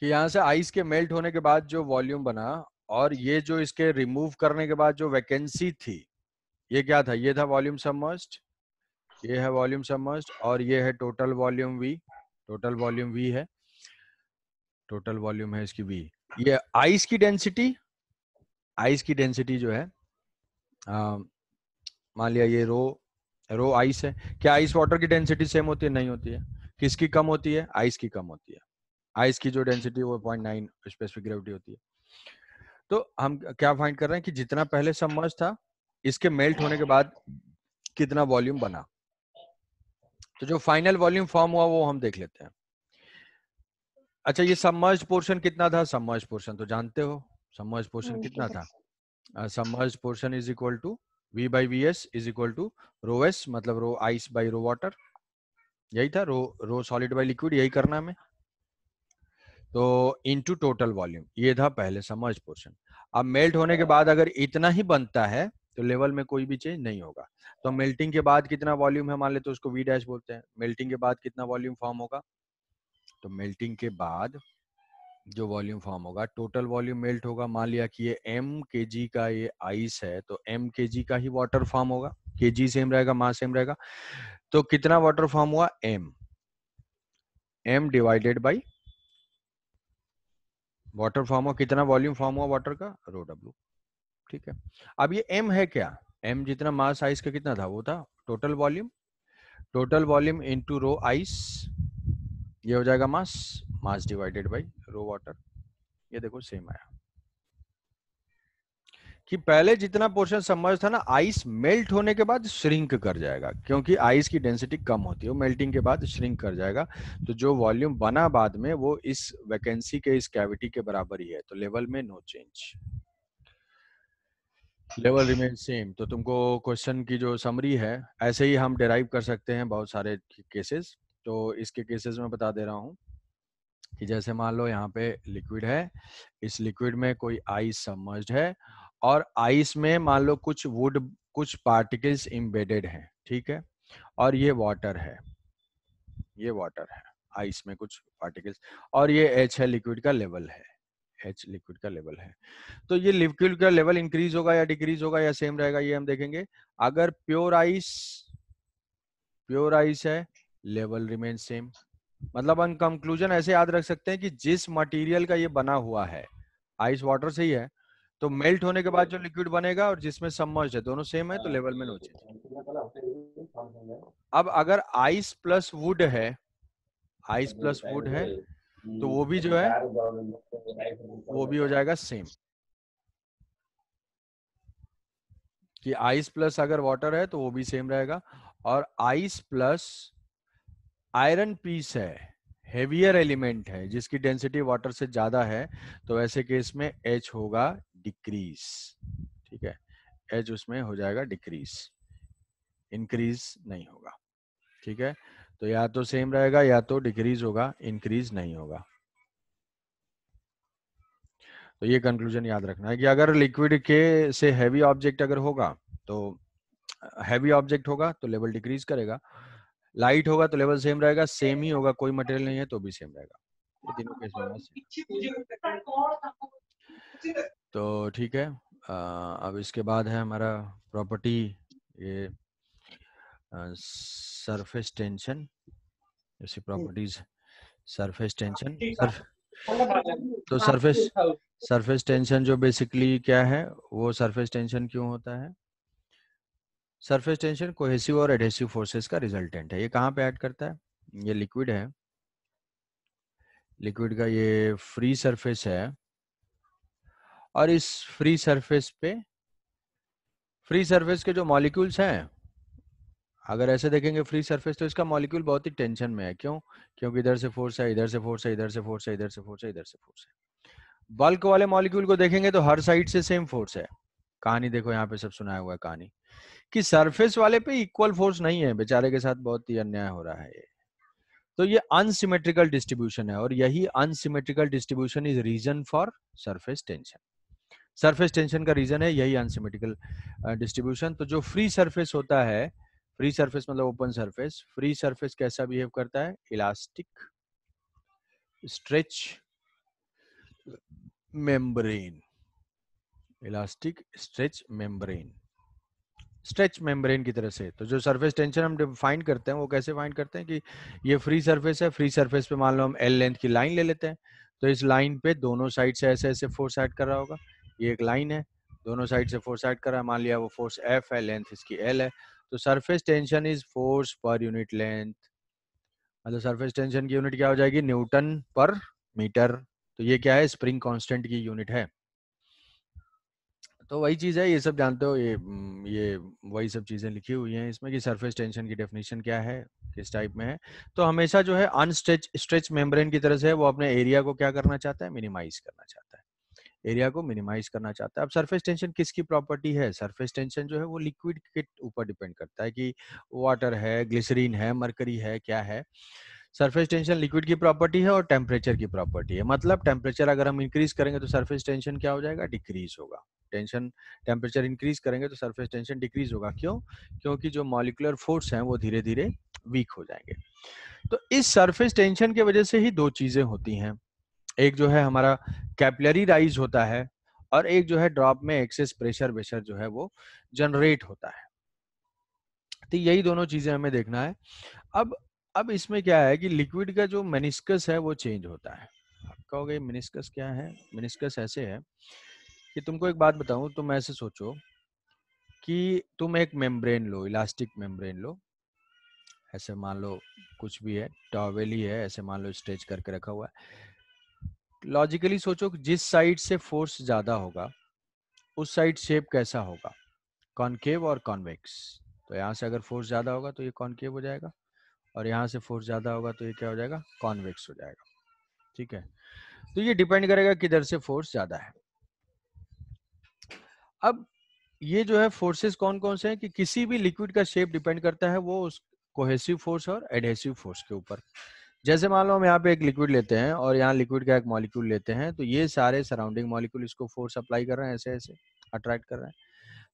कि यहाँ से आइस के मेल्ट होने के बाद जो वॉल्यूम बना, और ये जो इसके रिमूव करने के बाद जो वैकेंसी थी, ये क्या था? ये था वॉल्यूम सबमर्ज्ड, ये है वॉल्यूम सबमर्ज्ड, और ये है total volume we. Total volume we है, टोटल वॉल्यूम है इसकी वी। ये आइस की डेंसिटी, आइस की डेंसिटी जो है, मान लिया ये रो, रो आइस है। क्या आइस वाटर की डेंसिटी सेम होती है? नहीं होती है। किसकी कम होती है? आइस की कम होती है। आइस की जो डेंसिटी वो 0.9 स्पेसिफिक ग्रेविटी होती है। तो हम क्या फाइंड कर रहे हैं कि जितना पहले सबमर्ज था, इसके मेल्ट होने के बाद कितना वॉल्यूम बना। तो जो फाइनल वॉल्यूम फॉर्म हुआ वो हम देख लेते हैं। अच्छा, ये सबमर्ज पोर्शन कितना था? सबमर्ज पोर्शन तो जानते हो, सबमर्ज पोर्शन कितना था? Submerged portion is equal to V by VS is equal to rho s, मतलब rho ice by rho water. यही था, रो सॉलिड बाई लिक्विड, यही करना हमें। तो इनटू टोटल वॉल्यूम, ये था पहले सबमर्ज पोर्शन। अब मेल्ट होने के बाद अगर इतना ही बनता है तो लेवल में कोई भी चेंज नहीं होगा। तो मेल्टिंग के बाद कितना वॉल्यूम है मान ले, तो उसको V डैश बोलते हैं। मेल्टिंग के बाद कितना वॉल्यूम फॉर्म होगा? तो मेल्टिंग के बाद जो वॉल्यूम फॉर्म होगा, टोटल वॉल्यूम मेल्ट होगा। मान लिया कि ये m kg का ये आइस है, तो m kg का ही वाटर फॉर्म होगा। kg सेम रहेगा, मास सेम रहेगा। तो कितना वाटर फॉर्म हुआ? m divided by water form हुआ। कितना वॉल्यूम फॉर्म हुआ वाटर का? रो w। ठीक है। अब ये m है क्या? m जितना मास आइस का कितना था? वो था total volume. Total volume into rho ice, ये हो जाएगा mass, mass divided by rho water. ये देखो सेम आया। कि पहले जितना पोर्शन सबमर्ज था ना, आइस मेल्ट होने के बाद श्रिंक कर जाएगा, क्योंकि आइस की डेंसिटी कम होती है, वो मेल्टिंग के बाद श्रिंक कर जाएगा। तो जो वॉल्यूम बना बाद में वो इस वैकेंसी के, इस कैविटी के बराबर ही है। तो लेवल में no change, level remain same. तो तुमको क्वेश्चन की जो समरी है, ऐसे ही हम डिराइव कर सकते हैं बहुत सारे केसेस। तो इसके केसेस में बता दे रहा हूँ कि जैसे मान लो यहाँ पे लिक्विड है, इस लिक्विड में कोई आइस सबमर्ज्ड है, और आइस में मान लो कुछ वुड, कुछ पार्टिकल्स एम्बेडेड हैं, ठीक है। और ये वाटर है, ये वाटर है, आइस में कुछ पार्टिकल्स, और ये H है, लिक्विड का लेवल है, H लिक्विड का लेवल है। तो ये लिक्विड का लेवल इंक्रीज होगा या डिक्रीज होगा या सेम रहेगा, ये हम देखेंगे। अगर प्योर आइस, प्योर आइस है, लेवल रिमेन सेम। मतलब हम कंक्लूजन ऐसे याद रख सकते हैं कि जिस मटेरियल का ये बना हुआ है, आइस वाटर से ही है, तो मेल्ट होने के बाद जो लिक्विड बनेगा और जिसमें सबमर्ज्ड है, दोनों सेम है, तो लेवल में नो चेंज। अब अगर आइस प्लस वुड है, आइस प्लस वुड है, तो वो भी जो है वो भी हो जाएगा सेम। कि आइस प्लस अगर वाटर है तो वो भी सेम रहेगा। और आइस प्लस आयरन पीस है, हेवियर एलिमेंट है, जिसकी डेंसिटी वाटर से ज्यादा है, तो ऐसे केस में H होगा डिक्रीज। ठीक है, H उसमें हो जाएगा डिक्रीज, इंक्रीज नहीं होगा। ठीक है, तो या तो सेम रहेगा या तो डिक्रीज होगा, इंक्रीज नहीं होगा। तो ये कंक्लूजन याद रखना है कि अगर लिक्विड के से हैवी ऑब्जेक्ट अगर होगा, तो हैवी ऑब्जेक्ट होगा तो लेवल डिक्रीज करेगा, लाइट होगा तो लेवल सेम रहेगा, सेम ही होगा, कोई मटेरियल नहीं है तो भी सेम रहेगा। ये तीनों केस में तो ठीक है। अब इसके बाद है हमारा प्रॉपर्टी, ये सरफेस टेंशन, ऐसी प्रॉपर्टीज। सरफेस टेंशन, तो सरफेस टेंशन जो बेसिकली क्या है, वो सरफेस टेंशन क्यों होता है? सरफेस टेंशन कोहेसिव और एडहेसिव फोर्सेस का रिजल्टेंट है। ये कहाँ पे ऐड करता है? ये लिक्विड है, लिक्विड का ये फ्री सरफेस है, और इस फ्री सरफेस पे, फ्री सरफेस के जो मॉलिक्यूल्स हैं, अगर ऐसे देखेंगे फ्री सरफेस, तो इसका मॉलिक्यूल बहुत ही टेंशन में है। क्यों? क्योंकि इधर से फोर्स है, इधर से फोर्स है, इधर से फोर्स है, इधर से फोर्स है, इधर से फोर्स है। बल्क वाले मॉलिक्यूल को देखेंगे तो हर साइड से सेम फोर्स है। कहानी देखो, यहाँ पे सब सुनाया हुआ है कहानी, कि सरफेस वाले पे इक्वल फोर्स नहीं है, बेचारे के साथ बहुत ही अन्याय हो रहा है ये। तो ये अनसिमेट्रिकल डिस्ट्रीब्यूशन है, और यही unsymmetrical distribution is reason for surface tension. Surface tension का रीजन है यही अनसिमेट्रिकल डिस्ट्रीब्यूशन। तो जो फ्री सरफेस होता है, फ्री सरफेस मतलब ओपन सरफेस, फ्री सरफेस कैसा बिहेव करता है? Elastic, stretch, membrane, elastic stretch membrane, stretch membrane की तरह से। तो जो सरफेस टेंशन हम डिफाइन करते हैं वो कैसे फाइंड करते हैं कि ये फ्री सरफेस है, फ्री सरफेस पे मान लो हम एल लेंथ की लाइन ले लेते हैं, तो इस लाइन पे दोनों साइड से ऐसे ऐसे फोर्स ऐड कर रहा होगा, ये एक लाइन है, दोनों साइड से फोर्स ऐड कर रहा है, मान लिया वो फोर्स एफ है, लेंथ इसकी एल है, तो surface tension is force per unit length, मतलब सरफेस टेंशन की यूनिट क्या हो जाएगी, न्यूटन पर मीटर। तो ये क्या है, स्प्रिंग कांस्टेंट की यूनिट है। तो वही चीज़ है, ये सब जानते हो, ये वही सब चीज़ें लिखी हुई हैं इसमें कि सरफेस टेंशन की डेफिनेशन क्या है, किस टाइप में है। तो हमेशा जो है अनस्ट्रेच स्ट्रेच मेम्ब्रेन की तरह से है, वो अपने एरिया को क्या करना चाहता है, मिनिमाइज करना चाहता है, एरिया को मिनिमाइज करना चाहता है। अब सरफेस टेंशन किसकी प्रॉपर्टी है, सरफेस टेंशन जो है वो लिक्विड के ऊपर डिपेंड करता है कि वाटर है, ग्लिसरीन है, मरकरी है, क्या है। सरफेस टेंशन लिक्विड की प्रॉपर्टी है और टेम्परेचर की प्रॉपर्टी है, मतलब टेम्परेचर अगर हम इंक्रीज करेंगे तो सरफेस टेंशन क्या हो जाएगा, डिक्रीज होगा। टेंशन टेम्परेचर इंक्रीज करेंगे तो सरफेस टेंशन डिक्रीज होगा, क्यों, क्योंकि जो मॉलिक्यूलर फोर्स हैं वो धीरे धीरे वीक हो जाएंगे। तो इस सरफेस टेंशन की वजह से ही दो चीजें होती हैं, एक जो है हमारा कैपिलरी राइज होता है, और एक जो है ड्रॉप में एक्सेस प्रेशर वेशर जो है वो जनरेट होता है। तो यही दोनों चीजें हमें देखना है। अब अब इसमें क्या है कि लिक्विड का जो मेनिस्कस है वो चेंज होता है। आप कहोगे मेनिस्कस क्या है, मेनिस्कस ऐसे है कि तुमको एक बात बताऊं, तुम ऐसे सोचो कि तुम एक मेम्ब्रेन लो, इलास्टिक मेम्ब्रेन लो, ऐसे मान लो कुछ भी है, टॉवेल ही है, ऐसे मान लो स्ट्रेच करके रखा हुआ है। लॉजिकली सोचो कि जिस साइड से फोर्स ज्यादा होगा उस साइड शेप कैसा होगा, कॉनकेव और कॉन्वेक्स। तो यहाँ से अगर फोर्स ज्यादा होगा तो ये कॉनकेव हो जाएगा, और यहाँ से फोर्स ज्यादा होगा तो ये क्या हो जाएगा, कॉन्वेक्स हो जाएगा। ठीक है, तो ये डिपेंड करेगा किधर से फोर्स ज्यादा है। अब ये जो है फोर्सेस कौन कौन से हैं कि किसी भी लिक्विड का शेप डिपेंड करता है वो उस कोहेसिव फोर्स और एडहेसिव फोर्स के ऊपर। जैसे मान लो हम यहाँ पे एक लिक्विड लेते हैं और यहाँ लिक्विड का एक मॉलिक्यूल लेते हैं, तो ये सारे सराउंडिंग मॉलिक्यूल इसको फोर्स अप्लाई कर रहे हैं, ऐसे ऐसे अट्रैक्ट कर रहे हैं,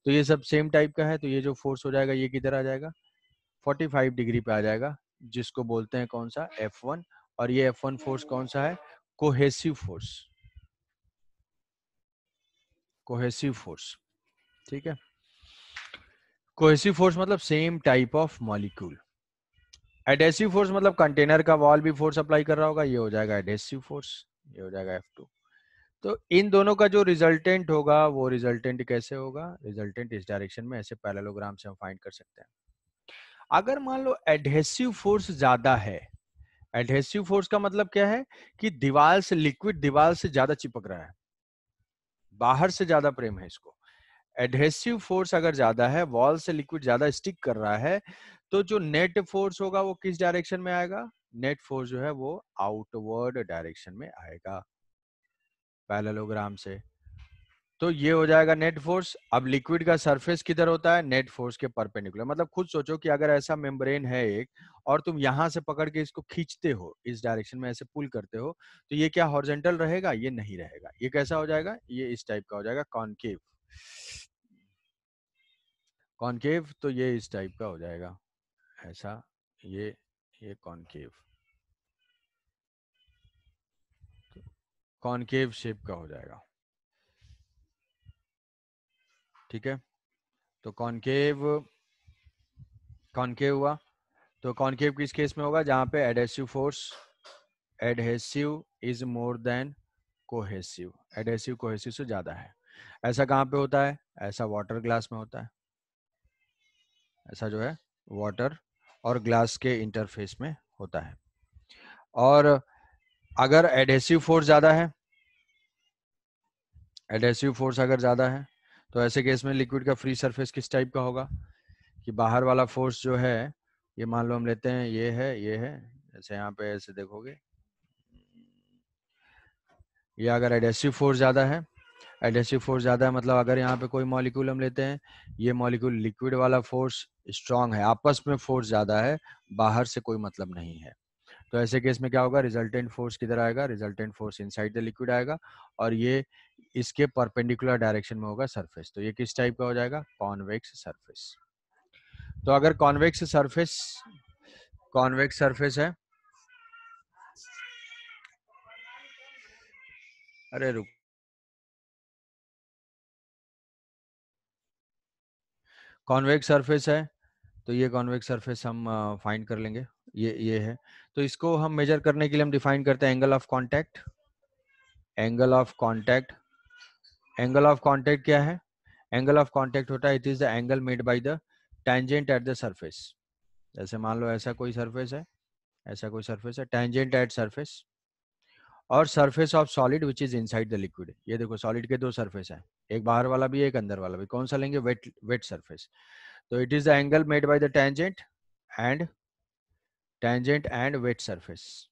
तो ये सब सेम टाइप का है, तो ये जो फोर्स हो जाएगा ये किधर आ जाएगा, 45 डिग्री पे आ जाएगा, जिसको बोलते हैं कौन सा, F1। और ये F1 फोर्स कौन सा है, कोहेसिव फोर्स, कोहेसिव फोर्स। ठीक है, कोहेसिव फोर्स मतलब same type of molecule. Adhesive force मतलब कंटेनर का वॉल भी फोर्स अप्लाई कर रहा होगा, ये हो जाएगा एडहेसिव फोर्स, ये हो जाएगा F2। तो इन दोनों का जो रिजल्टेंट होगा वो रिजल्टेंट कैसे होगा, रिजल्टेंट इस डायरेक्शन में ऐसे पैरेललोग्राम से हम फाइंड कर सकते हैं। अगर मान लो एडहेसिव फोर्स ज्यादा है, एडहेसिव फोर्स का मतलब क्या है कि दीवार से लिक्विड दीवार से ज्यादा चिपक रहा है, बाहर से ज्यादा प्रेम है इसको। एडहेसिव फोर्स अगर ज्यादा है, वॉल से लिक्विड ज्यादा स्टिक कर रहा है, तो जो नेट फोर्स होगा वो किस डायरेक्शन में आएगा, नेट फोर्स जो है वो आउटवर्ड डायरेक्शन में आएगा पैरेललोग्राम से। तो ये हो जाएगा नेट फोर्स। अब लिक्विड का सरफेस किधर होता है, नेट फोर्स के परपेंडिकुलर। मतलब खुद सोचो कि अगर ऐसा मेम्ब्रेन है एक, और तुम यहां से पकड़ के इसको खींचते हो, इस डायरेक्शन में ऐसे पुल करते हो, तो ये क्या हॉरिजॉन्टल रहेगा, ये नहीं रहेगा, ये कैसा हो जाएगा, ये इस टाइप का हो जाएगा, कॉनकेव। कॉनकेव तो ये इस टाइप का हो जाएगा, ऐसा, ये कॉनकेव, कॉनकेव शेप का हो जाएगा। ठीक है, तो कॉनकेव, कॉनकेव हुआ। तो कॉनकेव किस केस में होगा, जहां पे adhesive force, adhesive is more than cohesive, adhesive cohesive से ज्यादा है। ऐसा कहाँ पे होता है, ऐसा वाटर ग्लास में होता है, ऐसा जो है वाटर और ग्लास के इंटरफेस में होता है। और अगर एडहेसिव फोर्स ज्यादा है, एडहेसिव फोर्स अगर ज्यादा है, तो ऐसे केस में लिक्विड का फ्री सरफेस किस टाइप का होगा, कि बाहर वाला फोर्स जो है, ये मान लो हम लेते हैं, ये है, ये है, जैसे यहाँ पे ऐसे देखोगे, ये अगर एडहेसिव फोर्स ज्यादा है, एडहेसिव फोर्स ज्यादा है मतलब अगर यहाँ पे कोई मॉलिक्यूल हम लेते हैं, ये मॉलिक्यूल लिक्विड वाला फोर्स स्ट्रांग है, आपस में फोर्स ज्यादा है, बाहर से कोई मतलब नहीं है, तो ऐसे केस में क्या होगा, रिजल्टेंट फोर्स किधर आएगा, resultant force inside the liquid आएगा, और ये इसके परपेंडिकुलर डायरेक्शन में होगा सरफेस। तो ये किस टाइप का हो जाएगा, कॉन्वेक्स सरफेस। तो अगर कॉन्वेक्स सरफेस है, अरे रुक कॉन्वेक्स सरफेस है, तो ये कॉन्वेक्स सरफेस हम फाइंड कर लेंगे, ये है। तो इसको हम मेजर करने के लिए हम डिफाइन करते हैं angle of contact. Angle of contact, angle of contact क्या है? एंगल ऑफ कांटेक्ट होता है, it is the angle made by the tangent at the surface. जैसे मान लो ऐसा कोई सरफेस है, ऐसा कोई सरफेस है, टेंजेंट एट सरफेस और surface of solid which is inside the liquid. ये देखो सॉलिड के दो सरफेस हैं, एक बाहर वाला भी एक अंदर वाला भी। कौन सा लेंगे? Wet, wet surface. तो it is the angle made by the tangent and wet surface,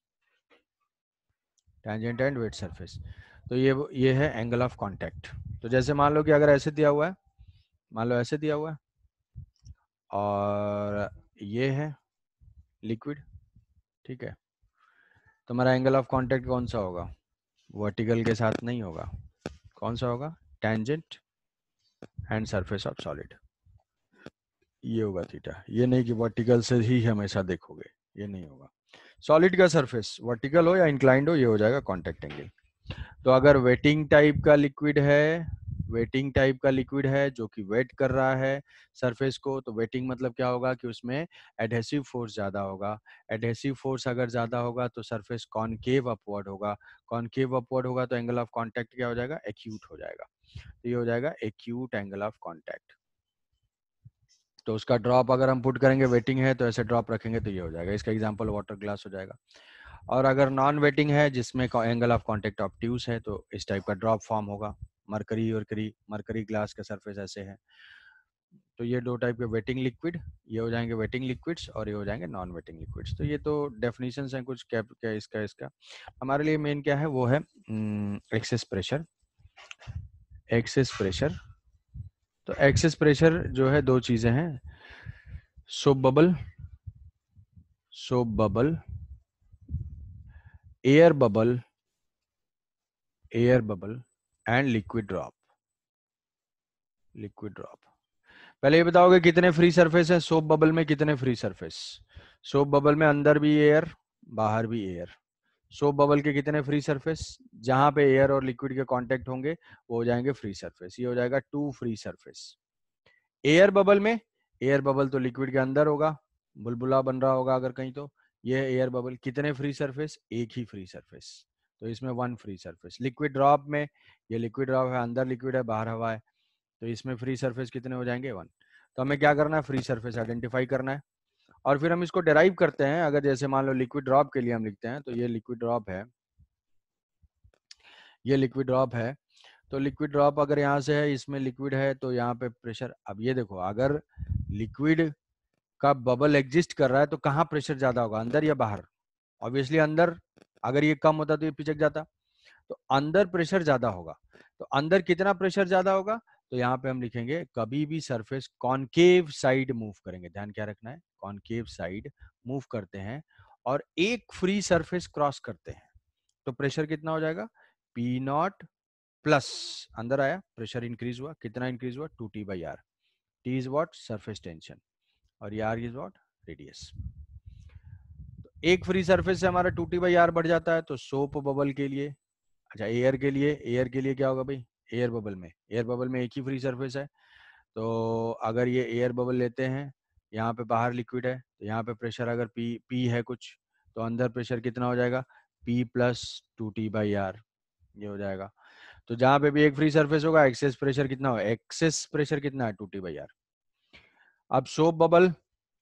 tangent and wet surface. तो ये है एंगल ऑफ कांटेक्ट। तो जैसे मान लो कि अगर ऐसे दिया हुआ है, मान लो ऐसे दिया हुआ है और ये है लिक्विड, ठीक है, तो हमारा एंगल ऑफ कांटेक्ट कौन सा होगा? वर्टिकल के साथ नहीं होगा, कौन सा होगा? Tangent and surface of solid, ये होगा थीटा। ये नहीं कि वर्टिकल से ही हमेशा देखोगे, ये नहीं होगा। सॉलिड का सरफेस वर्टिकल हो या इंक्लाइंड हो, ये हो जाएगा कांटेक्ट एंगल। तो अगर वेटिंग टाइप का लिक्विड है, वेटिंग टाइप का लिक्विड है जो कि वेट कर रहा है सरफेस को, तो वेटिंग मतलब क्या होगा कि उसमें एडहेसिव फोर्स ज़्यादा होगा। एडहेसिव फोर्स अगर ज़्यादा होगा तो सरफेस कॉनकेव अपवर्ड होगा, कॉनकेव अपवर्ड होगा तो एंगल ऑफ कांटेक्ट क्या हो जाएगा? एक्यूट हो जाएगा। तो ये हो जाएगा एक्यूट एंगल ऑफ कांटेक्ट। तो उसका ड्रॉप अगर हम पुट करेंगे, वेटिंग है तो ऐसे ड्रॉप रखेंगे तो ये हो जाएगा। इसका एग्जांपल वाटर ग्लास हो जाएगा। और अगर नॉन वेटिंग है जिसमें एंगल ऑफ कांटेक्ट ऑब्ट्यूज है तो इस टाइप का ड्रॉप फॉर्म होगा। मरकरी और मरकरी ग्लास का सरफेस ऐसे है। तो ये दो टाइप के वेटिंग लिक्विड, ये हो जाएंगे वेटिंग लिक्विड्स और ये हो जाएंगे नॉन वेटिंग लिक्विड्स। तो ये तो डेफिनेशंस हैं कुछ, क्या इसका हमारे लिए मेन क्या है वो है एक्सेस प्रेशर। एक्सेस प्रेशर, तो एक्सेस प्रेशर जो है दो चीजें हैं, soap bubble, soap bubble, air bubble, air bubble and liquid drop, liquid drop. पहले ये बताओगे कितने फ्री सरफेस है सोप बबल में? कितने फ्री सरफेस? सोप बबल में अंदर भी एयर, बाहर भी एयर। सोप बबल के कितने फ्री सरफेस? जहां पे एयर और लिक्विड के कांटेक्ट होंगे वो हो जाएंगे फ्री सरफेस। ये हो जाएगा 2 फ्री सरफेस। एयर बबल में, एयर बबल तो लिक्विड के अंदर होगा, बुलबुला बन रहा होगा अगर कहीं, तो ये है एयर बबल। कितने फ्री सरफेस? एक ही फ्री सरफेस, तो इसमें 1 फ्री सरफेस। लिक्विड ड्रॉप में, ये लिक्विड ड्रॉप है, अंदर लिक्विड है बाहर हवा है, तो इसमें फ्री सरफेस कितने हो जाएंगे? 1। तो हमें क्या करना है? फ्री सरफेस आइडेंटिफाई करना है और फिर हम इसको डेराइव करते हैं। अगर जैसे मान लो लिक्विड ड्रॉप के लिए हम लिखते हैं, तो ये लिक्विड ड्रॉप है, ये लिक्विड ड्रॉप है। तो लिक्विड ड्रॉप अगर यहाँ से है, इसमें लिक्विड है तो यहाँ पे प्रेशर। अब ये देखो अगर लिक्विड का बबल एग्जिस्ट कर रहा है तो कहाँ प्रेशर ज्यादा होगा, अंदर या बाहर? ऑब्वियसली अंदर। अगर ये कम होता तो ये पिचक जाता, तो अंदर प्रेशर ज्यादा होगा। तो अंदर कितना प्रेशर ज्यादा होगा? तो यहाँ पे हम लिखेंगे कभी भी सरफेस कॉनकेव साइड मूव करेंगे, ध्यान क्या रखना है, कॉनकेव साइड मूव करते हैं और एक फ्री सरफेस क्रॉस करते हैं, तो प्रेशर कितना हो जाएगा? पी नॉट प्लस, अंदर आया प्रेशर इंक्रीज हुआ, कितना इंक्रीज हुआ? 2T by R. T is what? Surface tension, और ये आर इज वॉट? रेडियस। एक फ्री सरफेस से हमारा 2T बाई आर बढ़ जाता है। तो सोप बबल के लिए, अच्छा एयर के लिए, एयर के लिए क्या होगा भाई? एयर बबल में, एयर बबल में एक ही फ्री सरफेस है, तो अगर ये एयर बबल लेते हैं, यहाँ पे बाहर लिक्विड है, तो यहाँ पे प्रेशर अगर पी है कुछ, तो अंदर प्रेशर कितना हो जाएगा? P plus 2T by R, ये हो जाएगा। तो जहाँ पे भी एक फ्री सरफेस होगा, एक्सेस प्रेशर कितना होगा? एक्सेस प्रेशर कितना है? 2T by R. अब सोप बबल,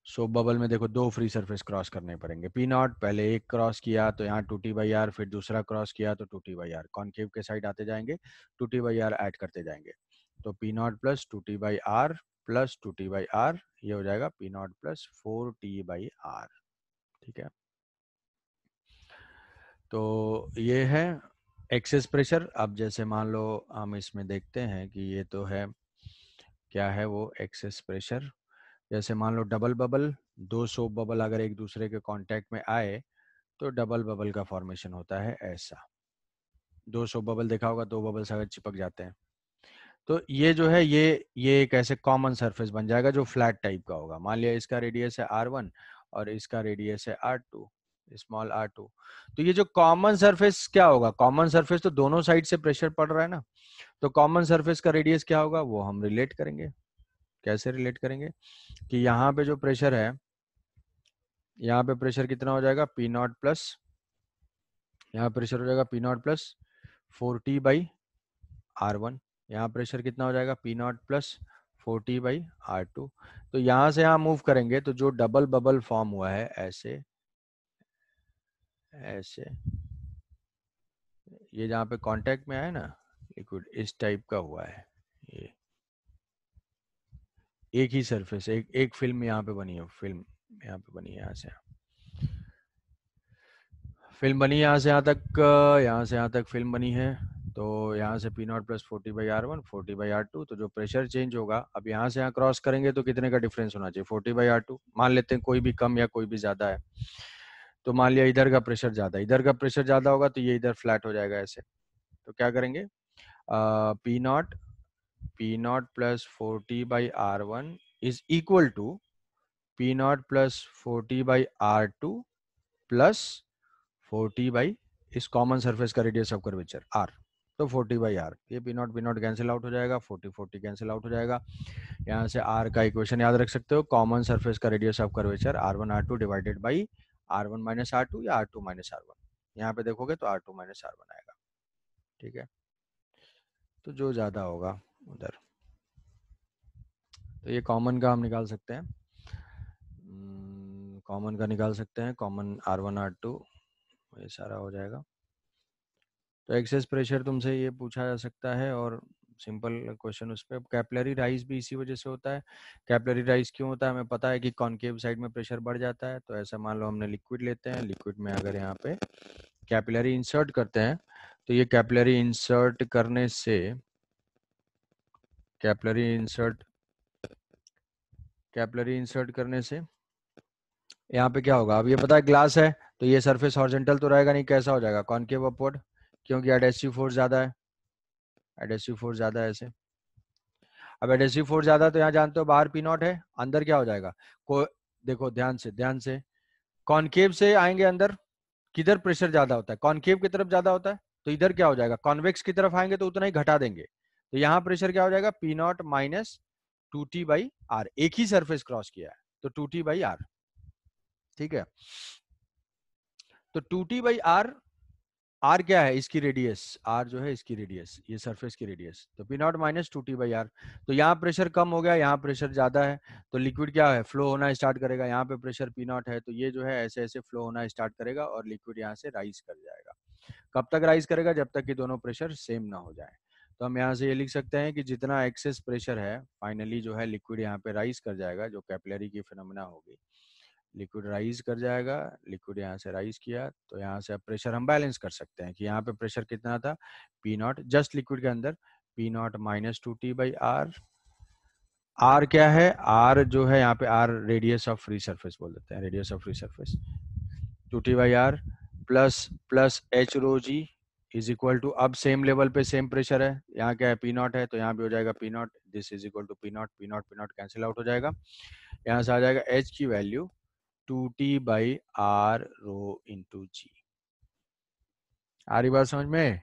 सोप बबल में देखो दो फ्री सरफेस क्रॉस करने पड़ेंगे। पी नॉट पहले एक क्रॉस किया तो यहाँ 2T बाई आर, फिर दूसरा क्रॉस किया तो 2T बाई आर, कॉनकेव के साइड आते जाएंगे, 2T बाई आर ऐड करते जाएंगे। तो P naught plus 2T by R plus 2T by R, ये हो जाएगा P naught plus 4T by R. ठीक है, तो ये है एक्सेस प्रेशर। अब जैसे मान लो हम इसमें देखते हैं कि ये तो है, क्या है वो एक्सेस प्रेशर। जैसे मान लो डबल बबल, दो सोप बबल अगर एक दूसरे के कांटेक्ट में आए तो डबल बबल का फॉर्मेशन होता है ऐसा। दो सोप बबल देखा होगा, दो बबल्स अगर चिपक जाते हैं तो ये जो है ये एक ऐसे कॉमन सरफेस बन जाएगा जो फ्लैट टाइप का होगा। मान लिया इसका रेडियस है R1 और इसका रेडियस है R2, स्मॉल R2। तो ये जो कॉमन सरफेस क्या होगा? कॉमन सरफेस तो दोनों साइड से प्रेशर पड़ रहा है ना, तो कॉमन सरफेस का रेडियस क्या होगा वो हम रिलेट करेंगे। कैसे रिलेट करेंगे कि यहाँ पे जो प्रेशर है, यहाँ पे प्रेशर कितना हो जाएगा पी नॉट प्लस, यहाँ प्रेशर हो जाएगा पी नॉट प्लस 4T/R1, यहाँ प्रेशर कितना हो जाएगा पी नॉट प्लस 4T/R2। तो यहाँ से यहाँ मूव करेंगे तो जो डबल बबल फॉर्म हुआ है ऐसे ऐसे, ये जहाँ पे कांटेक्ट में आया ना लिक्विड, इस टाइप का हुआ है। ये एक ही सरफेस, एक फिल्म यहाँ पे बनी है, फिल्म यहाँ पे बनी है, यहाँ से फिल्म बनी है, यहाँ से यहाँ तक, यहाँ से यहाँ तक फिल्म बनी है। तो यहाँ से P naught plus 40/R1 40/R2, तो जो प्रेशर चेंज होगा अब यहाँ से यहाँ क्रॉस करेंगे तो कितने का डिफरेंस होना चाहिए 40/R2, मान लेते हैं कोई भी कम या कोई भी ज़्यादा है। तो मान लिया इधर का प्रेशर ज़्यादा, इधर का प्रेशर ज़्यादा होगा तो ये इधर फ्लैट हो जाएगा ऐसे। तो क्या करेंगे, P0 plus 40/R1 is equal to P0 plus 40/R2 plus 40 इस कॉमन सरफेस का रेडियस ऑफ कर्वेचर R, तो 40/R, ये P0 कैंसिल आउट हो जाएगा, 40 कैंसिल आउट हो जाएगा। यहाँ से R का इक्वेशन याद रख सकते हो, कॉमन सरफेस का radius of curvature R1 R2 divided by R1 minus R2 या R2 माइनस R1, यहाँ पे देखोगे तो R2 माइनस R1 आएगा। ठीक है, तो जो ज़्यादा होगा उधर, तो ये कॉमन का हम निकाल सकते हैं, कॉमन का निकाल सकते हैं, कॉमन R1 R2 ये सारा हो जाएगा। तो एक्सेस प्रेशर तुमसे ये पूछा जा सकता है और सिंपल क्वेश्चन उस पर। कैपिलरी राइज भी इसी वजह से होता है। कैपिलरी राइज क्यों होता है, हमें पता है कि कॉनकेव साइड में प्रेशर बढ़ जाता है। तो ऐसा मान लो हमने लिक्विड लेते हैं, लिक्विड में अगर यहाँ पे कैपिलरी इंसर्ट करते हैं तो ये कैपिलरी इंसर्ट करने से, कैपिलरी इंसर्ट करने से यहाँ पे क्या होगा, अब ये पता है ग्लास है तो ये सरफेस हॉरिजॉन्टल तो रहेगा नहीं, कैसा हो जाएगा कॉनकेव अपवर्ड, क्योंकि एडहेसिव फोर्स ज्यादा है, एडहेसिव फोर्स ज्यादा है ऐसे। अब एडहेसिव फोर्स ज्यादा तो यहाँ जानते हो बाहर पी नॉट है, अंदर क्या हो जाएगा, को देखो ध्यान से कॉनकेव से आएंगे अंदर, किधर प्रेशर ज्यादा होता है, कॉनकेव की तरफ ज्यादा होता है, तो इधर क्या हो जाएगा कॉन्वेक्स की तरफ आएंगे तो उतना ही घटा देंगे, तो यहाँ प्रेशर क्या हो जाएगा पी नॉट माइनस 2T/R, एक ही सरफेस क्रॉस किया है तो 2T/R। ठीक है, तो 2T/R, R क्या है इसकी रेडियस, R जो है इसकी रेडियस, ये सरफेस की रेडियस, तो P नॉट माइनस 2T/R। तो यहाँ प्रेशर कम हो गया, यहाँ प्रेशर ज्यादा है, तो लिक्विड क्या है फ्लो होना स्टार्ट करेगा, यहाँ पे प्रेशर P नॉट है तो ये जो है ऐसे ऐसे फ्लो होना स्टार्ट करेगा और लिक्विड यहाँ से राइज कर जाएगा। कब तक राइज करेगा, जब तक कि दोनों प्रेशर सेम ना हो जाए। तो हम यहाँ से ये लिख सकते हैं कि जितना एक्सेस प्रेशर है फाइनली जो है लिक्विड यहाँ पे राइज कर जाएगा, जो कैपिलरी की फिनोमेना होगी, लिक्विड राइज कर जाएगा, लिक्विड यहाँ से राइज किया तो यहाँ से अब प्रेशर हम बैलेंस कर सकते हैं कि यहाँ पे प्रेशर कितना था पी नॉट, जस्ट लिक्विड के अंदर P not minus 2T/R। R क्या है, R जो है यहाँ पे R radius of free surface बोल देते हैं, radius of free surface 2T/R plus H rho g is equal to, अब सेम लेवल पे सेम प्रेशर है, यहाँ क्या है पी नॉट है तो यहाँ भी हो जाएगा P naught, this is equal to P naught cancel out हो जाएगा, यहाँ से आ जाएगा H की वैल्यू 2T/R रो इंटू जी। आ रही बात समझ में,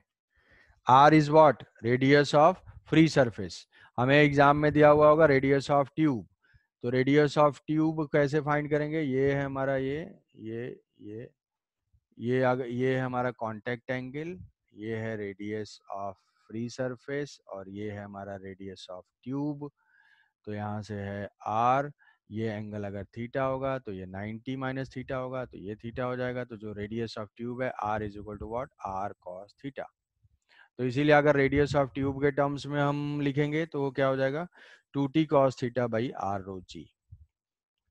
R is what, radius of free surface, हमें एग्जाम में दिया हुआ होगा रेडियस ऑफ ट्यूब, तो रेडियस ऑफ ट्यूब कैसे फाइंड करेंगे, ये है हमारा ये ये है हमारा कांटेक्ट एंगल, ये है रेडियस ऑफ फ्री सरफेस और ये है हमारा रेडियस ऑफ ट्यूब। तो यहाँ से है R, ये एंगल अगर थीटा होगा तो ये 90 माइनस थीटा होगा तो ये थीटा हो जाएगा, तो जो रेडियस ऑफ ट्यूब है R is equal to what, R cos theta. तो इसीलिए अगर रेडियस ऑफ ट्यूब के टर्म्स में हम लिखेंगे तो वो क्या हो जाएगा 2T cos theta by R rho g,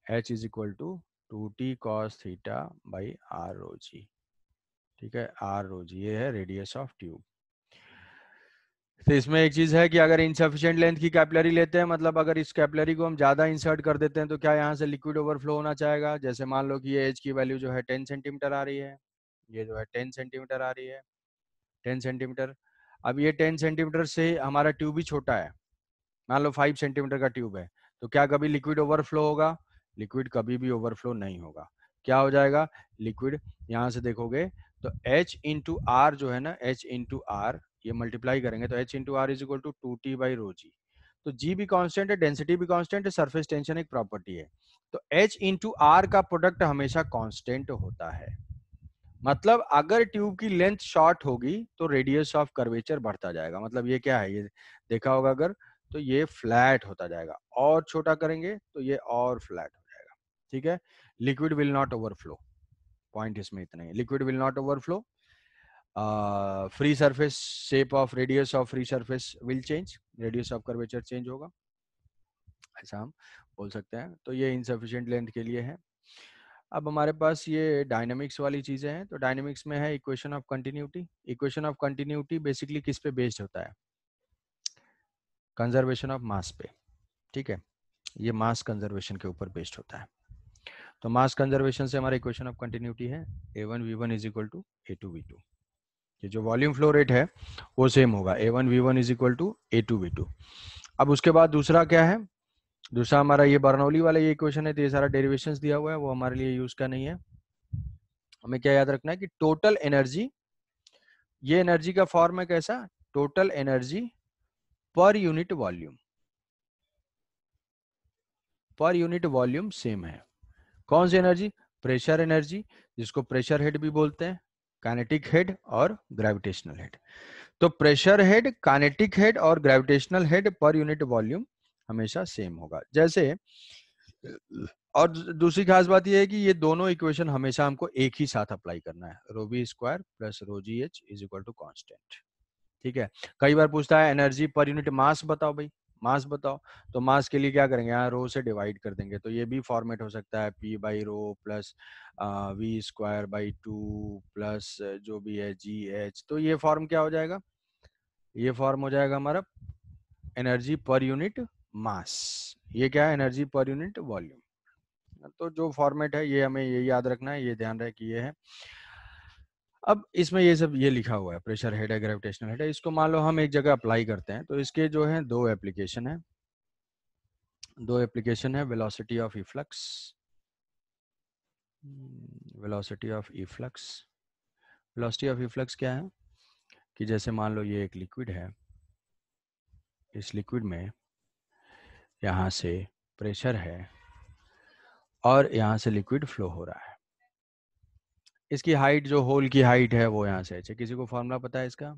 H is equal to 2T cos theta by R rho g. ठीक है, R रो जी ये है रेडियस ऑफ ट्यूब। तो इसमें एक चीज है कि अगर इनसफिशिएंट लेंथ की कैपिलरी लेते हैं, मतलब अगर इस कैपिलरी को हम ज्यादा इंसर्ट कर देते हैं तो क्या यहाँ से लिक्विड ओवरफ्लो होना चाहेगा, जैसे मान लो कि ये एच की वैल्यू जो है 10 सेंटीमीटर आ रही है, ये जो है 10 सेंटीमीटर आ रही है, 10 सेंटीमीटर। अब ये 10 सेंटीमीटर से हमारा ट्यूब भी छोटा है, मान लो 5 सेंटीमीटर का ट्यूब है, तो क्या कभी लिक्विड ओवरफ्लो होगा, लिक्विड कभी भी ओवरफ्लो नहीं होगा। क्या हो जाएगा लिक्विड, यहाँ से देखोगे तो H इंटू आर जो है ना, H इंटू आर ये मल्टीप्लाई करेंगे तो H into R is equal to 2T/ρg। तो जी भी कांस्टेंट है, डेंसिटी भी कांस्टेंट है, सरफेस टेंशन एक प्रॉपर्टी है। तो H इंटू आर का प्रोडक्ट हमेशा कांस्टेंट होता है। मतलब अगर ट्यूब की लेंथ शॉर्ट होगी तो रेडियस ऑफ कर्वेचर बढ़ता जाएगा। मतलब ये क्या है, ये देखा होगा अगर, तो ये फ्लैट होता जाएगा, और छोटा करेंगे तो ये और फ्लैट हो जाएगा। ठीक है, liquid will not overflow, point इसमें इतना ही, liquid will not overflow, free surface shape of radius of free surface will change, radius of curvature change होगा, ऐसा हम बोल सकते हैं। तो ये इनसफिशिएंट लेंथ के लिए है। अब हमारे पास ये डायनामिक्स वाली चीजें हैं। तो डायनामिक्स में है equation of continuity. Equation of continuity basically किस पे बेस्ड होता है? कंजर्वेशन ऑफ मास पे। ठीक है, ये मास कंजर्वेशन के ऊपर बेस्ड होता है। तो मास कंजर्वेशन से हमारा इक्वेशन ऑफ कंटिन्यूटी है A1V1 is equal to A2V2। ये जो वॉल्यूम फ्लो रेट है वो सेम होगा, A1V1 is equal to A2V2। अब उसके बाद दूसरा क्या है? दूसरा हमारा ये बर्नौली वाला ये इक्वेशन है। तो ये सारा डेरिवेशंस दिया हुआ है, वो हमारे लिए यूज का नहीं है। हमें क्या याद रखना है कि टोटल एनर्जी, ये एनर्जी का फॉर्म है कैसा? Total energy per unit volume, per unit volume same है। कौन सी एनर्जी? प्रेशर एनर्जी, जिसको प्रेशर हेड भी बोलते हैं, काइनेटिक हेड और ग्रेविटेशनल हेड। तो प्रेशर हेड, काइनेटिक हेड और gravitational head per unit volume हमेशा सेम होगा। जैसे, और दूसरी खास बात यह है कि ये दोनों इक्वेशन हमेशा हमको एक ही साथ अप्लाई करना है, rho B square plus rho G H is equal to constant. ठीक है, कई बार पूछता है एनर्जी पर यूनिट मास बताओ भाई, मास बताओ। तो मास के लिए क्या करेंगे, यहाँ रो से डिवाइड कर देंगे। तो ये भी फॉर्मेट हो सकता है P by rho plus v square by 2 plus जो भी है जी एच। तो ये फॉर्म क्या हो जाएगा? ये फॉर्म हो जाएगा हमारा एनर्जी पर यूनिट मास। ये क्या है? Energy per unit volume. तो जो फॉर्मेट है ये हमें ये याद रखना है, ये ध्यान रहे कि ये है। अब इसमें ये सब ये लिखा हुआ है, प्रेशर हेड है, ग्रेविटेशनल हेड है। इसको मान लो हम एक जगह अप्लाई करते हैं, तो इसके जो है दो एप्लीकेशन है। दो एप्लीकेशन है, velocity of efflux, velocity of efflux. Velocity of efflux क्या है कि जैसे मान लो ये एक लिक्विड है, इस लिक्विड में यहाँ से प्रेशर है और यहाँ से लिक्विड फ्लो हो रहा है। इसकी हाइट, जो होल की हाइट है वो यहाँ से h है। किसी को फॉर्मूला पता है इसका?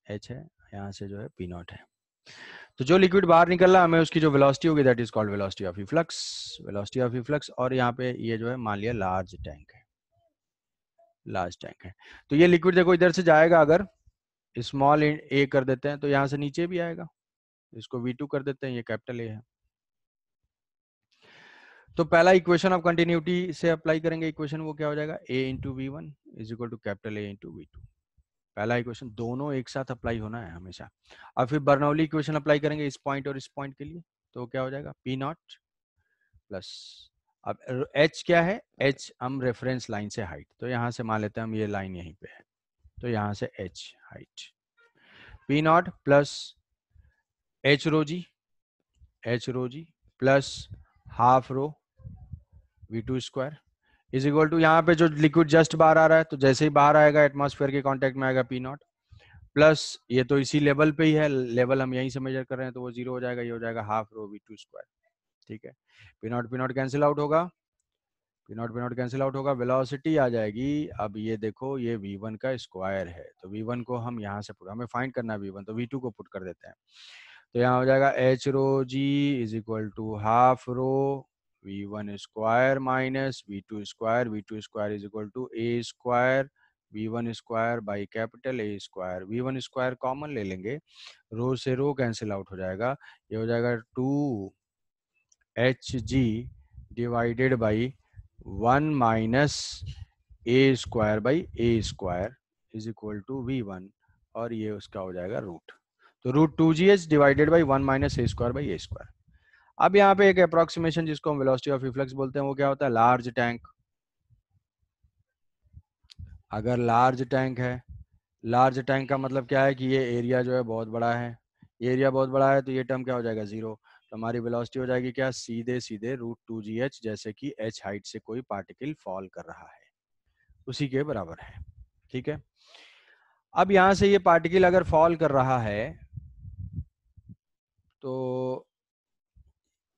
h है, यहाँ से जो है P नॉट है। तो जो लिक्विड बाहर निकल रहा है, हमें उसकी जो वेलोसिटी होगी that is called velocity of efflux, velocity of efflux. और यहाँ पे ये जो है मान लिया लार्ज टैंक है, लार्ज टैंक है। तो ये लिक्विड देखो इधर से जाएगा, अगर स्मॉल ए कर देते हैं तो यहाँ से नीचे भी आएगा, इसको V2 कर देते हैं, ये कैपिटल ए है। तो पहला इक्वेशन ऑफ कंटिन्यूटी से अप्लाई करेंगे इक्वेशन, वो क्या हो जाएगा? A into v one is equal to capital A into V2। पहला इक्वेशन दोनों एक साथ अप्लाई होना है हमेशा। अब फिर बर्नौली इक्वेशन अप्लाई करेंगे इस पॉइंट और इस पॉइंट के लिए, तो क्या हो जाएगा? P नॉट प्लस, अब H क्या है? H हम रेफरेंस लाइन से हाइट, तो यहाँ से मान लेते हैं हम ये लाइन यहीं पे है, तो यहाँ से H height, P naught plus H rho g, H rho g plus half rho V2 square is equal to, यहाँ पे जो लिक्विड जस्ट बाहर आ रहा है, तो जैसे ही बाहर आएगा एटमॉस्फेयर के कांटेक्ट में आएगा P नॉट प्लस, ये तो इसी लेवल पे ही है, लेवल हम यहीं से मेजर कर रहे हैं, तो वो जीरो हो जाएगा, ये हो जाएगा हाफ रो V2 स्क्वायर। ठीक है, P नॉट कैंसिल आउट होगा, P नॉट कैंसिल आउट होगा, वेलोसिटी आ जाएगी। अब ये देखो ये V1 का स्क्वायर है, तो V1 को हम यहाँ से पुट, हमें फाइंड करना है V1, तो V2 को पुट कर देते हैं। तो यहाँ हो जाएगा H rho g is equal to half rho V1 square minus V2 square, V2 square is equal to A square V1 square by capital A square. V1 square common ले लेंगे, रो से रो कैंसिल आउट हो जाएगा, ये हो जाएगा 2Hg divided by 1 minus A square by A square is equal to V1, और ये उसका हो जाएगा रूट, तो root 2GH divided by 1 minus A square by A square. अब यहाँ पे एक अप्रोक्सीमेशन जिसको हम वेलोसिटी ऑफ इफ्लक्स बोलते हैं, वो क्या होता है? Large tank. अगर लार्ज टैंक है, लार्ज टैंक का मतलब क्या है कि ये एरिया जो है बहुत बड़ा है, एरिया बहुत बड़ा है, तो ये टर्म क्या हो जाएगा? जीरो। तो हमारी वेलोसिटी हो जाएगी क्या? सीधे सीधे रूट 2GH, जैसे कि H हाइट से कोई पार्टिकल फॉल कर रहा है उसी के बराबर है। ठीक है, अब यहां से ये पार्टिकल अगर फॉल कर रहा है तो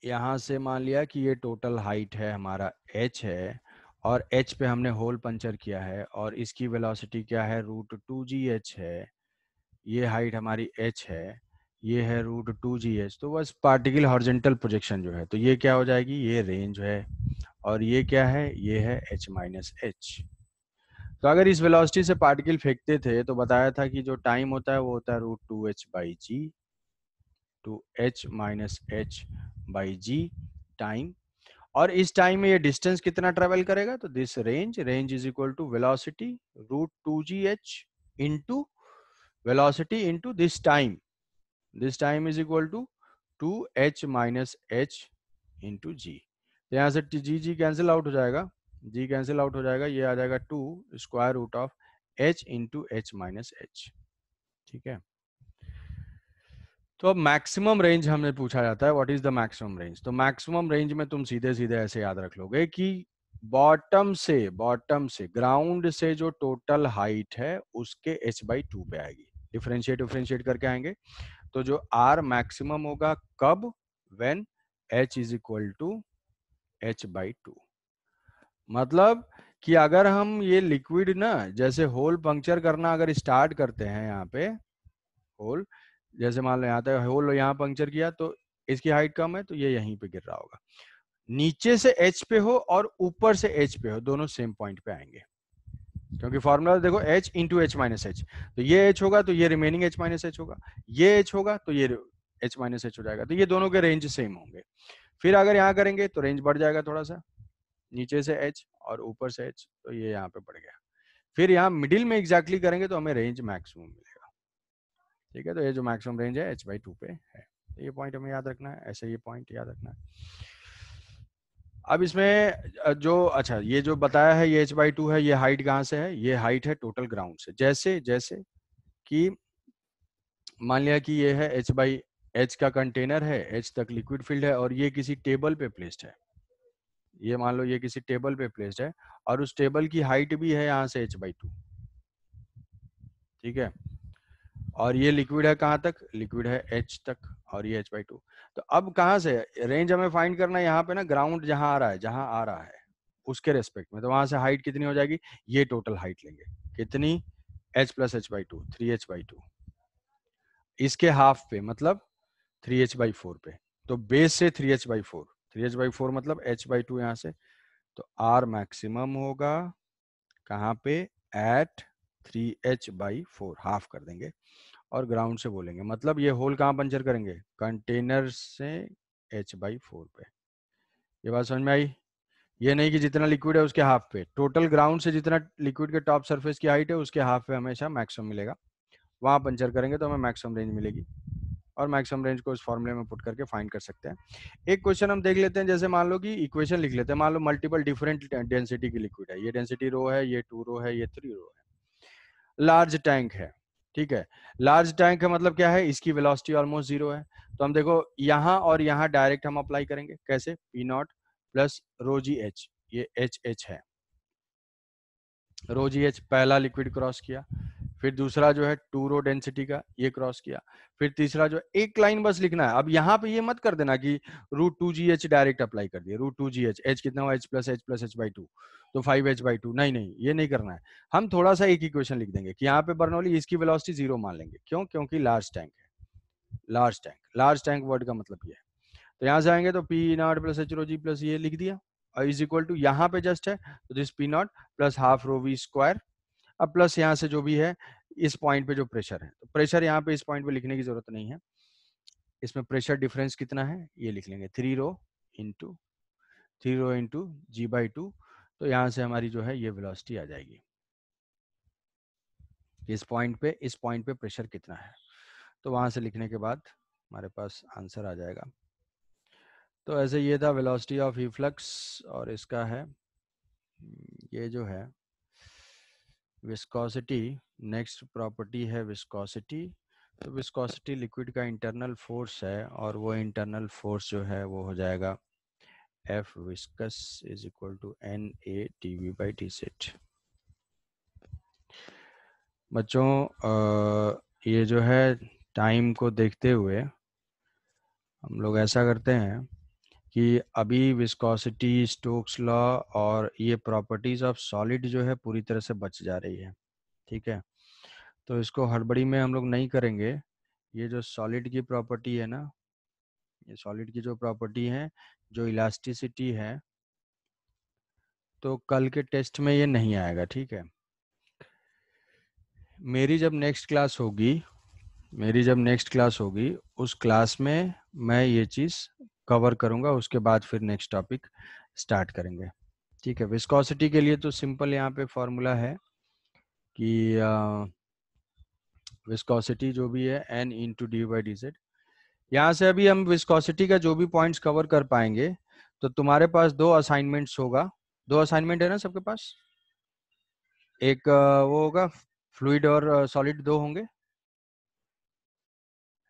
यहाँ से मान लिया कि ये टोटल हाइट है हमारा h है, और h पे हमने होल पंचर किया है, और इसकी वेलोसिटी क्या है, √2gh है। ये हाइट हमारी h है, ये है √2gh। तो बस पार्टिकल हॉरिजॉन्टल प्रोजेक्शन जो है, तो ये क्या हो जाएगी, ये रेंज है, और ये क्या है, ये है h माइनस एच। तो अगर इस वेलोसिटी से पार्टिकल फेंकते थे तो बताया था कि जो टाइम होता है वो होता है √2h/g, two h minus H by g time. और इस टाइम में ये डिस्टेंस कितना ट्रेवल करेगा, तो this range is equal to velocity √2gh into velocity into this time is equal to 2h minus H into G. तो यहाँ से जी कैंसिल आउट हो जाएगा, जी कैंसिल आउट हो जाएगा, ये आ जाएगा 2 square root of h into H minus H. ठीक है, तो अब मैक्सिमम रेंज हमें पूछा जाता है, what is the maximum range. तो मैक्सिमम रेंज में तुम सीधे सीधे ऐसे याद रख लोगे कि बॉटम से ग्राउंड से जो टोटल हाइट है उसके h/2 पे आएगी। डिफरेंशिएट करके आएंगे, तो जो r मैक्सिमम होगा कब, when h is equal to h/2। मतलब कि अगर हम ये लिक्विड ना, जैसे होल पंक्चर करना अगर स्टार्ट करते हैं यहाँ पे, होल जैसे मान लो यहाँ तक होल यहाँ पंक्चर किया, तो इसकी हाइट कम है तो ये यहीं पे गिर रहा होगा। नीचे से h पे हो और ऊपर से h पे हो, दोनों सेम पॉइंट पे आएंगे, क्योंकि फॉर्मूला देखो h into H minus H. तो ये h होगा तो ये रिमेनिंग h माइनस एच होगा, ये h होगा तो ये h माइनस एच हो जाएगा, तो ये दोनों के रेंज सेम होंगे। फिर अगर यहाँ करेंगे तो रेंज बढ़ जाएगा थोड़ा सा, नीचे से h और ऊपर से h, तो ये यहाँ पे बढ़ गया। फिर यहाँ मिडिल में एग्जैक्टली करेंगे तो हमें रेंज मैक्सिमम मिलेगा। ठीक है, तो ये जो मैक्सिमम रेंज है h/2 पे है, तो ये पॉइंट हमें याद रखना है, ऐसे ये पॉइंट याद रखना है। अब इसमें जो अच्छा ये जो बताया है ये h/2 है, ये हाइट कहाँ से है, ये हाइट है टोटल ग्राउंड से। जैसे जैसे कि मान लिया कि ये है h का कंटेनर है, h तक लिक्विड फील्ड है, और ये किसी टेबल पे प्लेस्ड है, ये मान लो ये किसी टेबल पे प्लेस्ड है, और उस टेबल की हाइट भी है यहाँ से h/2। ठीक है, और ये लिक्विड है कहाँ तक, लिक्विड है h तक, और ये h/2। तो अब कहाँ से रेंज हमें फाइंड करना है, यहाँ पे ना ग्राउंड जहाँ आ रहा है, जहाँ आ रहा है उसके रेस्पेक्ट में, तो वहां से हाइट कितनी हो जाएगी, ये टोटल हाइट लेंगे, कितनी, h प्लस h/2, 3h/2, इसके हाफ पे मतलब 3h/4 पे, तो बेस से 3h/4, 3h/4 मतलब h/2 यहाँ से, तो r मैक्सिमम होगा कहाँ पे, एट 3h/4, हाफ कर देंगे और ग्राउंड से बोलेंगे, मतलब ये होल कहाँ पंचर करेंगे, कंटेनर से h/4 पे। ये बात समझ में आई, ये नहीं कि जितना लिक्विड है उसके हाफ पे, टोटल ग्राउंड से जितना लिक्विड के टॉप सरफेस की हाइट है उसके हाफ पे हमेशा मैक्सिमम मिलेगा, वहां पंचर करेंगे तो हमें मैक्सिमम रेंज मिलेगी, और मैक्सिमम रेंज को इस फॉर्मूले में पुट करके फाइंड कर सकते हैं। एक क्वेश्चन हम देख लेते हैं, जैसे मान लो कि इक्वेशन लिख लेते हैं, मान लो मल्टीपल डिफरेंट डेंसिटी की लिक्विड है, ये डेंसिटी रो है, ये 2 रो है, ये 3 रो है, लार्ज टैंक है। ठीक है, लार्ज टैंक का मतलब क्या है, इसकी वेलोसिटी ऑलमोस्ट 0 है, तो हम देखो यहाँ और यहाँ डायरेक्ट हम अप्लाई करेंगे, कैसे, P0 plus rho G H, ये एच है, रो जी एच पहला लिक्विड क्रॉस किया, फिर दूसरा जो है 2 रो डेंसिटी का ये क्रॉस किया, फिर तीसरा जो एक लाइन बस लिखना है। अब यहाँ पे ये मत कर देना कि √2gh डायरेक्ट अप्लाई कर दिया, √2gh, h कितना हुआ, h प्लस h/2, तो 5h/2, नहीं नहीं ये नहीं करना है। हम थोड़ा सा एक इक्वेशन लिख देंगे कि यहाँ पे बर्नौली इसकी वेलोसिटी 0 मान लेंगे, क्यों, क्योंकि लार्ज टैंक है, लार्ज टैंक वर्ड का मतलब ये है। तो यहाँ से आएंगे तो P0 plus h rho g plus ये लिख दिया, और इज इक्वल टू यहाँ पे जस्ट है तो this P0 plus half rho v square, अब प्लस यहाँ से जो भी है इस पॉइंट पे जो प्रेशर है, तो प्रेशर यहाँ पे इस पॉइंट पे लिखने की जरूरत नहीं है, इसमें प्रेशर डिफरेंस कितना है ये लिख लेंगे, 3 रो इंटू g/2, तो यहाँ से हमारी जो है ये वेलोसिटी आ जाएगी, इस पॉइंट पे प्रेशर कितना है, तो वहां से लिखने के बाद हमारे पास आंसर आ जाएगा। तो ऐसे ये था वेलोसिटी ऑफ इफ्लक्स, और इसका है ये जो है विस्कोसिटी, नेक्स्ट प्रॉपर्टी है विस्कोसिटी। तो विस्कोसिटी लिक्विड का इंटरनल फोर्स है, और वो इंटरनल फोर्स जो है वो हो जाएगा F viscous is equal to NA/dV/dz। बच्चों ये जो है टाइम को देखते हुए हम लोग ऐसा करते हैं कि अभी विस्कोसिटी, स्टोक्स लॉ और ये प्रॉपर्टीज ऑफ सॉलिड जो है पूरी तरह से बच जा रही है, ठीक है। तो इसको हड़बड़ी में हम लोग नहीं करेंगे। ये जो सॉलिड की प्रॉपर्टी है ना, ये सॉलिड की जो प्रॉपर्टी है, जो इलास्टिसिटी है, तो कल के टेस्ट में ये नहीं आएगा, ठीक है। मेरी जब नेक्स्ट क्लास होगी, मेरी जब नेक्स्ट क्लास होगी उस क्लास में मैं ये चीज़ कवर करूँगा, उसके बाद फिर नेक्स्ट टॉपिक स्टार्ट करेंगे, ठीक है। विस्कोसिटी के लिए तो सिंपल यहाँ पे फॉर्मूला है कि विस्कोसिटी जो भी है n into D by D Z. यहाँ से अभी हम विस्कोसिटी का जो भी पॉइंट्स कवर कर पाएंगे, तो तुम्हारे पास 2 असाइनमेंट्स होगा। 2 असाइनमेंट है ना सबके पास? एक वो होगा फ्लूइड और सॉलिड, 2 होंगे,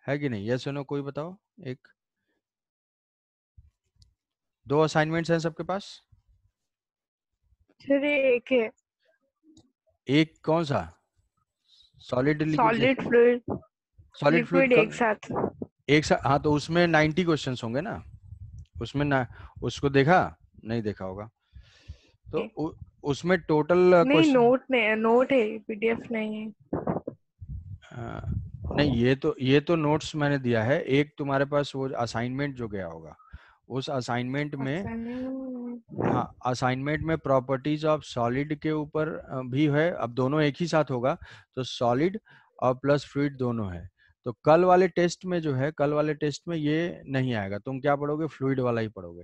है कि नहीं? यस नो कोई बताओ। एक 2 असाइनमेंट्स हैं सबके पास? सर एक है, एक कौन सा? Solid liquid? Solid fluid, solid fluid liquid एक साथ। एक साथ? हाँ, तो उसमें 90 क्वेश्चंस होंगे ना उसमें ना। उसको देखा? नहीं देखा होगा तो उसमें टोटल नहीं, क्वेश्चन। नोट नहीं, नोट है, पीडीएफ नहीं है। नहीं, ये तो नोट्स मैंने दिया है। एक तुम्हारे पास वो असाइनमेंट जो गया होगा, उस असाइनमेंट में, अच्छा नहीं। हाँ, असाइनमेंट में प्रॉपर्टीज ऑफ सॉलिड के ऊपर भी है। अब दोनों एक ही साथ होगा तो सॉलिड और प्लस फ्लूइड दोनों है। तो कल वाले टेस्ट में जो है, कल वाले टेस्ट में ये नहीं आएगा। तुम क्या पढ़ोगे? फ्लूइड वाला ही पढ़ोगे।